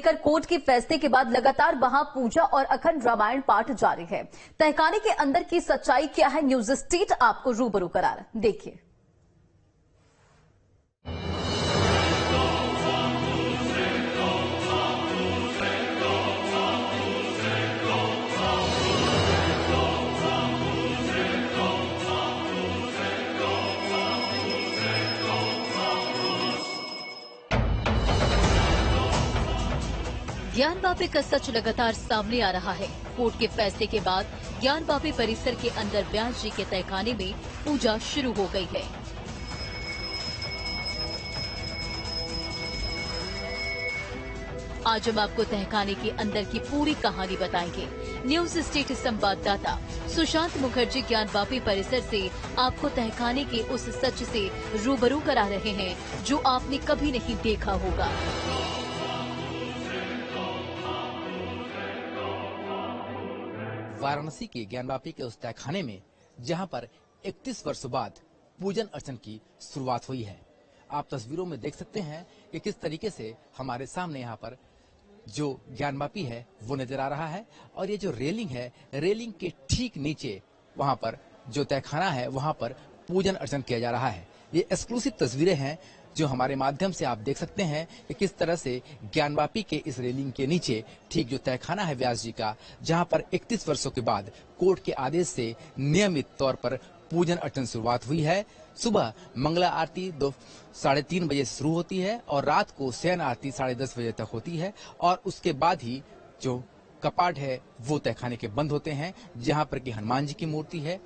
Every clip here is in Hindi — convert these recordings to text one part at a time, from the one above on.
लेकर कोर्ट के फैसले के बाद लगातार वहां पूजा और अखंड रामायण पाठ जारी है। तहखाने के अंदर की सच्चाई क्या है, न्यूज स्टेट आपको रूबरू करा रहा है। देखिए। ज्ञानवापी का सच लगातार सामने आ रहा है। कोर्ट के फैसले के बाद ज्ञानवापी परिसर के अंदर व्यास जी के तहखाने में पूजा शुरू हो गई है। आज हम आपको तहखाने के अंदर की पूरी कहानी बताएंगे। न्यूज स्टेट संवाददाता सुशांत मुखर्जी ज्ञानवापी परिसर से आपको तहखाने के उस सच से रूबरू करा रहे हैं जो आपने कभी नहीं देखा होगा। वाराणसी के ज्ञानवापी के उस तहखाने में जहां पर 31 वर्षों बाद पूजन अर्चन की शुरुआत हुई है। आप तस्वीरों में देख सकते हैं कि किस तरीके से हमारे सामने यहां पर जो ज्ञानवापी है वो नजर आ रहा है और ये जो रेलिंग है, रेलिंग के ठीक नीचे वहां पर जो तहखाना है वहां पर पूजन अर्चन किया जा रहा है। ये एक्सक्लूसिव तस्वीरें हैं जो हमारे माध्यम से आप देख सकते हैं कि किस तरह से ज्ञानवापी के इस रेलिंग के नीचे ठीक जो तहखाना है व्यास जी का, जहां पर 31 वर्षों के बाद कोर्ट के आदेश से नियमित तौर पर पूजन अर्चन शुरुआत हुई है। सुबह मंगला आरती 3:30 बजे शुरू होती है और रात को शयन आरती 10:30 बजे तक होती है और उसके बाद ही जो कपाट है वो तहखाने के बंद होते हैं, जहां पर कि हनुमान जी की मूर्ति है,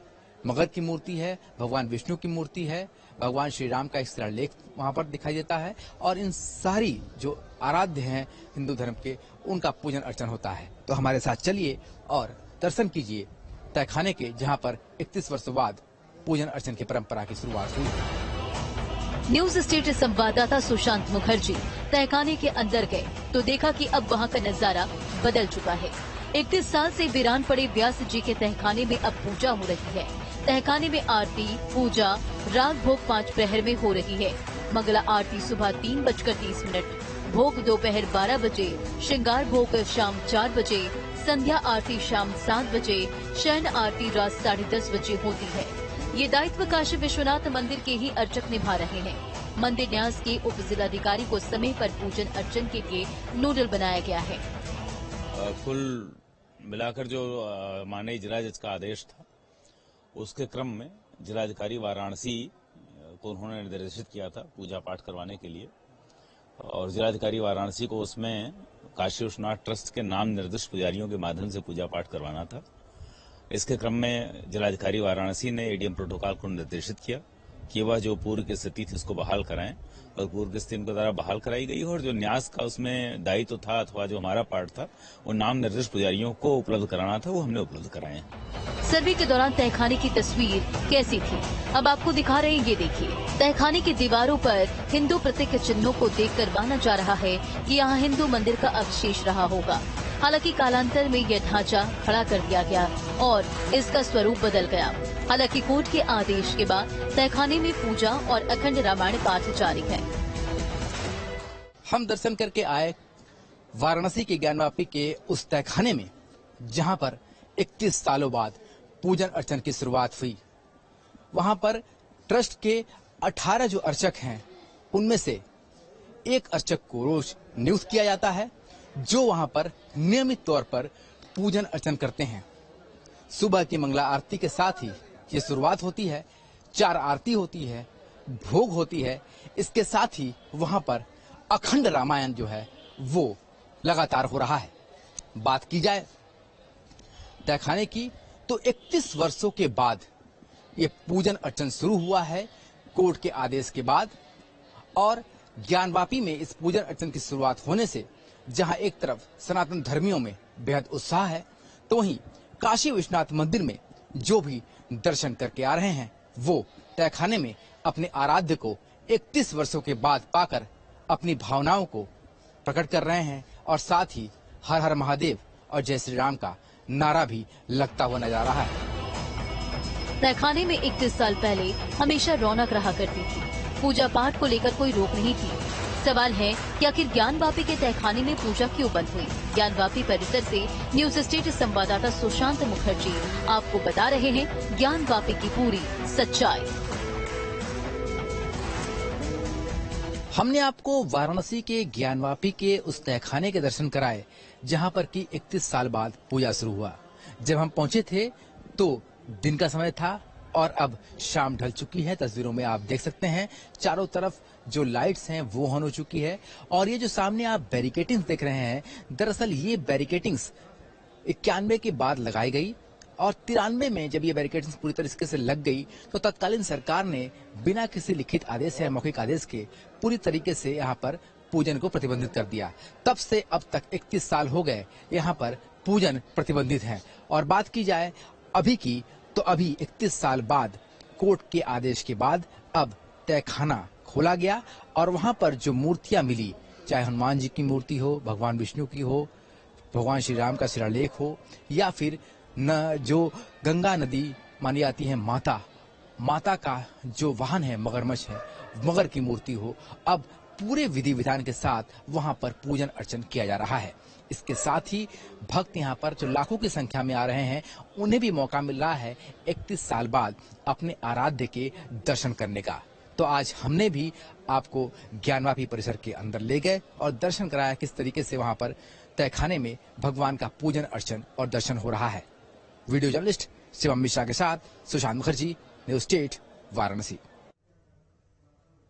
मगध की मूर्ति है, भगवान विष्णु की मूर्ति है, भगवान श्री राम का एक शिलालेख वहां पर दिखाई देता है और इन सारी जो आराध्य हैं हिंदू धर्म के, उनका पूजन अर्चन होता है। तो हमारे साथ चलिए और दर्शन कीजिए तहखाने के, जहां पर 31 वर्षों बाद पूजन अर्चन की परंपरा की शुरुआत हुई। न्यूज स्टेट संवाददाता सुशांत मुखर्जी तहखाने के अंदर गए तो देखा कि अब वहां का नजारा बदल चुका है। 31 साल से वीरान पड़े व्यास जी के तहखाने में अब पूजा हो रही है। तहखाने में आरती, पूजा, राग भोग 5 प्रहर में हो रही है। मंगला आरती सुबह 3:30, भोग दोपहर 12 बजे, श्रृंगार भोग शाम 4 बजे, संध्या आरती शाम 7 बजे, शयन आरती रात 10:30 बजे होती है। ये दायित्व काशी विश्वनाथ मंदिर के ही अर्चक निभा रहे हैं। मंदिर न्यास के उप जिलाधिकारी को समय पर पूजन अर्चन के लिए नोडल बनाया गया है। कुल मिलाकर जो माननीय जिला जज का आदेश था उसके क्रम में जिलाधिकारी वाराणसी को उन्होंने निर्देशित किया था पूजा पाठ करवाने के लिए और जिलाधिकारी वाराणसी को उसमें काशी विश्वनाथ ट्रस्ट के नाम निर्दिष्ट पुजारियों के माध्यम से पूजा पाठ करवाना था। इसके क्रम में जिलाधिकारी वाराणसी ने एडीएम प्रोटोकॉल को निर्देशित किया कि वह जो पूर्व की स्थिति थी उसको बहाल कराएं और पूर्व की स्थिति उनके द्वारा बहाल कराई गई और जो न्यास का उसमें दायित्व था अथवा जो हमारा पार्ट था वो नाम निर्दिष्ट पुजारियों को उपलब्ध कराना था, वो हमने उपलब्ध कराए। सर्वे के दौरान तहखाने की तस्वीर कैसी थी, अब आपको दिखा रहे हैं, ये देखिए। तहखाने की दीवारों पर हिंदू प्रतीक चिन्हों को देखकर माना जा रहा है कि यहाँ हिंदू मंदिर का अवशेष रहा होगा। हालांकि कालांतर में यह ढांचा खड़ा कर दिया गया और इसका स्वरूप बदल गया। हालांकि कोर्ट के आदेश के बाद तहखाने में पूजा और अखंड रामायण पाठ जारी है। हम दर्शन करके आए वाराणसी के ज्ञानवापी के उस तहखाने में जहां पर 31 सालों बाद पूजन अर्चन की शुरुआत हुई। वहां पर ट्रस्ट के 18 जो अर्चक हैं उनमें से एक अर्चक को रोज नियुक्त किया जाता है जो वहां पर नियमित तौर पर पूजन अर्चन करते हैं। सुबह की मंगला आरती के साथ ही ये शुरुआत होती है, 4 आरती होती है, भोग होती है। इसके साथ ही वहां पर अखंड रामायण जो है वो लगातार हो रहा है। बात की जाए तहखाने की तो 31 वर्षों के बाद ये पूजन अर्चन शुरू हुआ है कोर्ट के आदेश के बाद और ज्ञानवापी में इस पूजन अर्चन की शुरुआत होने से जहां एक तरफ सनातन धर्मियों में बेहद उत्साह है तो वहीं काशी विश्वनाथ मंदिर में जो भी दर्शन करके आ रहे हैं वो तहखाने में अपने आराध्य को 31 वर्षों के बाद पाकर अपनी भावनाओं को प्रकट कर रहे हैं और साथ ही हर हर महादेव और जय श्री राम का नारा भी लगता हुआ नजर आ रहा है। तहखाने में 31 साल पहले हमेशा रौनक रहा करती थी। पूजा पाठ को लेकर कोई रोक नहीं थी। सवाल है कि आखिर ज्ञानवापी के तहखाने में पूजा क्यों बंद हुई। ज्ञानवापी परिसर से न्यूज स्टेट संवाददाता सुशांत मुखर्जी आपको बता रहे हैं ज्ञानवापी की पूरी सच्चाई। हमने आपको वाराणसी के ज्ञानवापी के उस तहखाने के दर्शन कराए जहां पर कि 31 साल बाद पूजा शुरू हुआ। जब हम पहुंचे थे तो दिन का समय था और अब शाम ढल चुकी है। तस्वीरों में आप देख सकते हैं चारों तरफ जो लाइट्स हैं वो ऑन हो चुकी है और ये जो सामने आप बैरिकेटिंग्स देख रहे हैं, दरअसल ये बैरिकेटिंग्स 91 के बाद लगाई गई और 93 में जब ये बैरिकेटिंग्स पूरी तरीके से लग गई तो तत्कालीन सरकार ने बिना किसी लिखित आदेश या मौखिक आदेश के पूरी तरीके से यहाँ पर पूजन को प्रतिबंधित कर दिया। तब से अब तक 31 साल हो गए यहाँ पर पूजन प्रतिबंधित है। और बात की जाए अभी की तो अभी 31 साल बाद कोर्ट के आदेश के बाद अब तहखाना खोला गया और वहां पर जो मूर्तियां मिली, चाहे हनुमान जी की मूर्ति हो, भगवान विष्णु की हो, भगवान श्री राम का शिलालेख हो या फिर न जो गंगा नदी मानी जाती है माता का जो वाहन है मगरमच्छ है, मगर की मूर्ति हो, अब पूरे विधि विधान के साथ वहां पर पूजन अर्चन किया जा रहा है। इसके साथ ही भक्त यहाँ पर जो लाखों की संख्या में आ रहे हैं उन्हें भी मौका मिल रहा है 31 साल बाद अपने आराध्य के दर्शन करने का। तो आज हमने भी आपको ज्ञानवापी परिसर के अंदर ले गए और दर्शन कराया किस तरीके से वहां पर तहखाने में भगवान का पूजन अर्चन और दर्शन हो रहा है। वीडियो जर्नलिस्ट शिवम मिश्रा के साथ सुशांत मुखर्जी, न्यूज स्टेट, वाराणसी।